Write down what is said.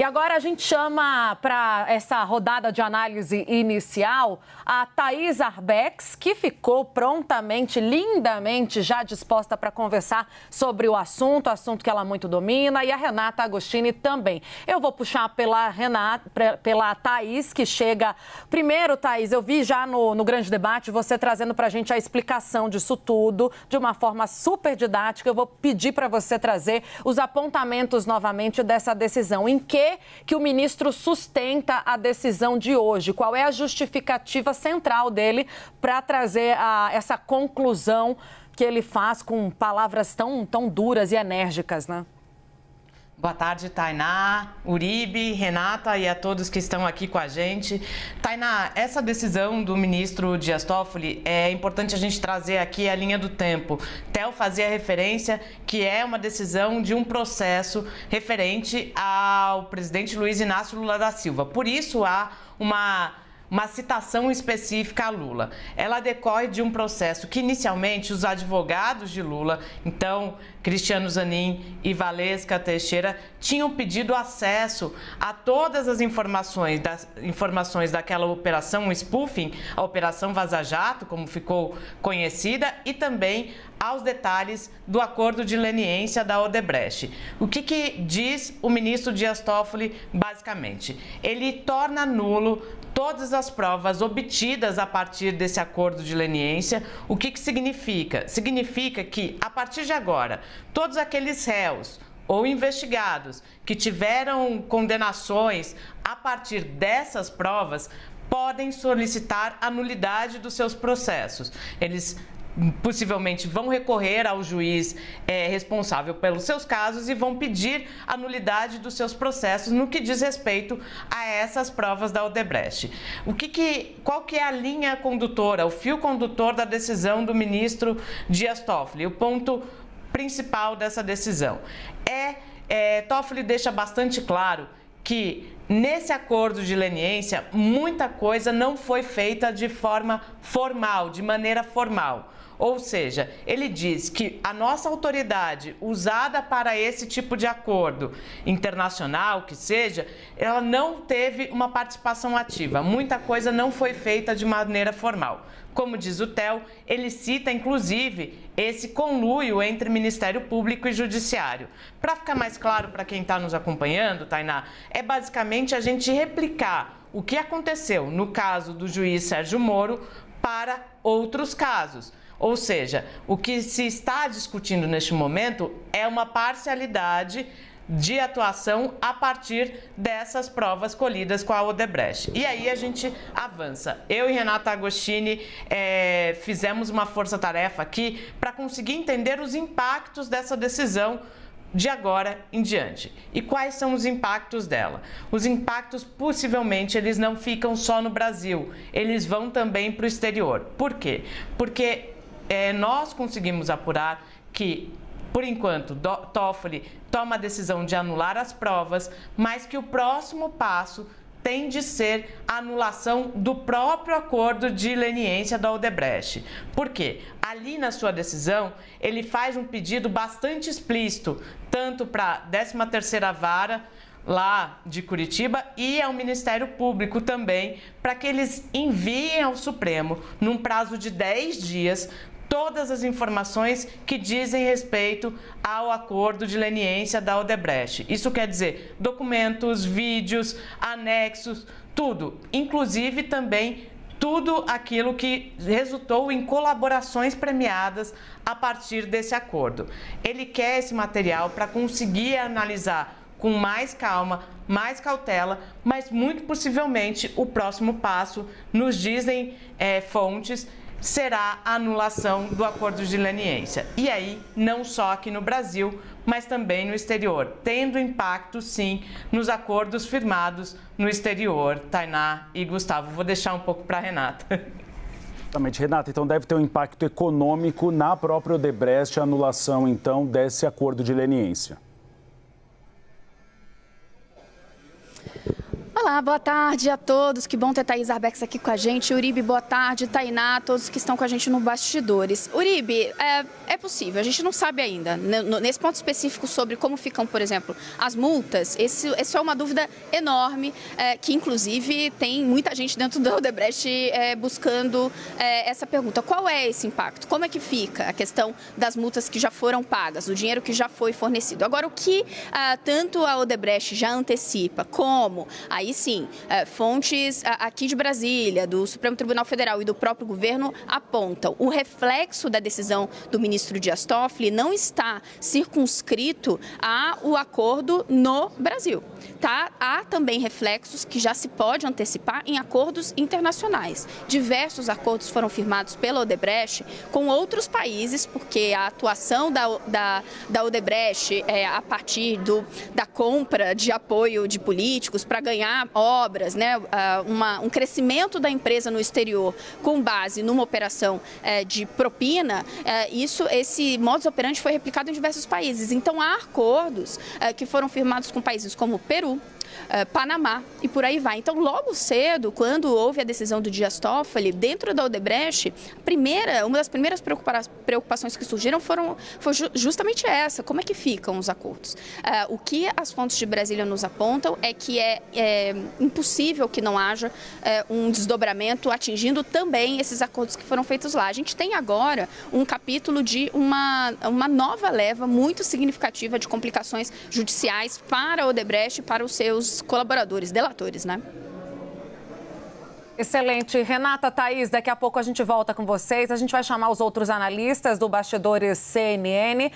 agora a gente chama para essa rodada de análise inicial a Thaís Arbex, que ficou prontamente, lindamente já disposta para conversar sobre o assunto que ela muito domina, e a Renata Agostini também. Eu vou puxar pela Thaís, que chega... Primeiro, Thaís, eu vi já no grande debate você trazendo para a gente a explicação disso tudo, de uma forma super didática. Eu vou pedir para você trazer os apontamentos novamente dessa decisão. Em que o ministro sustenta a decisão de hoje? Qual é a justificativa central dele para trazer essa conclusão que ele faz com palavras tão duras e enérgicas, né? Boa tarde, Tainá, Uribe, Renata e a todos que estão aqui com a gente. Tainá, essa decisão do ministro Dias Toffoli, é importante a gente trazer aqui a linha do tempo. Theo fazia referência que é uma decisão de um processo referente ao presidente Luiz Inácio Lula da Silva. Por isso há uma citação específica a Lula. Ela decorre de um processo que, inicialmente, os advogados de Lula, então, Cristiano Zanin e Valesca Teixeira, tinham pedido acesso a todas as informações daquela operação, o spoofing, a Operação Vaza Jato, como ficou conhecida, e também aos detalhes do acordo de leniência da Odebrecht. O que diz o ministro Dias Toffoli, basicamente? Ele torna nulo todas as provas obtidas a partir desse acordo de leniência. O que significa? Significa que, a partir de agora, todos aqueles réus ou investigados que tiveram condenações a partir dessas provas podem solicitar a nulidade dos seus processos. Eles possivelmente vão recorrer ao juiz responsável pelos seus casos e vão pedir a nulidade dos seus processos no que diz respeito a essas provas da Odebrecht. Qual que é a linha condutora, o fio condutor da decisão do ministro Dias Toffoli? O ponto principal dessa decisão Toffoli deixa bastante claro que nesse acordo de leniência muita coisa não foi feita de forma formal, de maneira formal. Ou seja, ele diz que a nossa autoridade usada para esse tipo de acordo internacional, que seja, ela não teve uma participação ativa. Muita coisa não foi feita de maneira formal. Como diz o Theo, ele cita, inclusive, esse conluio entre Ministério Público e Judiciário. Para ficar mais claro para quem está nos acompanhando, Tainá, é basicamente a gente replicar o que aconteceu no caso do juiz Sérgio Moro para outros casos. Ou seja, o que se está discutindo neste momento é uma parcialidade de atuação a partir dessas provas colhidas com a Odebrecht. E aí a gente avança. Eu e Renata Agostini fizemos uma força-tarefa aqui para conseguir entender os impactos dessa decisão de agora em diante. E quais são os impactos dela? Os impactos, possivelmente, eles não ficam só no Brasil, eles vão também para o exterior. Por quê? Porque nós conseguimos apurar que, por enquanto, Toffoli toma a decisão de anular as provas, mas que o próximo passo tem de ser a anulação do próprio acordo de leniência da Odebrecht. Por quê? Ali na sua decisão, ele faz um pedido bastante explícito, tanto para a 13ª Vara, lá de Curitiba, e ao Ministério Público também, para que eles enviem ao Supremo, num prazo de 10 dias, todas as informações que dizem respeito ao acordo de leniência da Odebrecht. Isso quer dizer documentos, vídeos, anexos, tudo, inclusive também tudo aquilo que resultou em colaborações premiadas a partir desse acordo. Ele quer esse material para conseguir analisar com mais calma, mais cautela, mas muito possivelmente o próximo passo, nos dizem fontes, será a anulação do acordo de leniência. E aí, não só aqui no Brasil, mas também no exterior, tendo impacto, sim, nos acordos firmados no exterior. Tainá e Gustavo, vou deixar um pouco para a Renata. Exatamente, Renata, então deve ter um impacto econômico na própria Odebrecht, a anulação, então, desse acordo de leniência. Olá, boa tarde a todos. Que bom ter Thaís Arbex aqui com a gente. Uribe, boa tarde. Tainá, todos que estão com a gente no Bastidores. Uribe, é possível, a gente não sabe ainda. Nesse ponto específico sobre como ficam, por exemplo, as multas, essa é uma dúvida enorme, que inclusive tem muita gente dentro da Odebrecht buscando essa pergunta. Qual é esse impacto? Como é que fica a questão das multas que já foram pagas, do dinheiro que já foi fornecido? Agora, o que tanto a Odebrecht já antecipa, como, aí sim, fontes aqui de Brasília, do Supremo Tribunal Federal e do próprio governo apontam, o reflexo da decisão do ministro Dias Toffoli não está circunscrito ao acordo no Brasil. Tá? Há também reflexos que já se pode antecipar em acordos internacionais. Diversos acordos foram firmados pela Odebrecht com outros países, porque a atuação da Odebrecht a partir da compra de apoio de políticos para ganhar obras, né, um crescimento da empresa no exterior com base numa operação de propina, esse modus operandi foi replicado em diversos países. Então, há acordos que foram firmados com países como Peru, Panamá e por aí vai. Então, logo cedo, quando houve a decisão do Dias Toffoli, dentro da Odebrecht, uma das primeiras preocupações que surgiram foi justamente essa: como é que ficam os acordos? O que as fontes de Brasília nos apontam é que é impossível que não haja um desdobramento atingindo também esses acordos que foram feitos lá. A gente tem agora um capítulo de uma nova leva muito significativa de complicações judiciais para a Odebrecht e para os seus colaboradores, delatores, né? Excelente. Renata, Thaís, daqui a pouco a gente volta com vocês. A gente vai chamar os outros analistas do Bastidores CNN.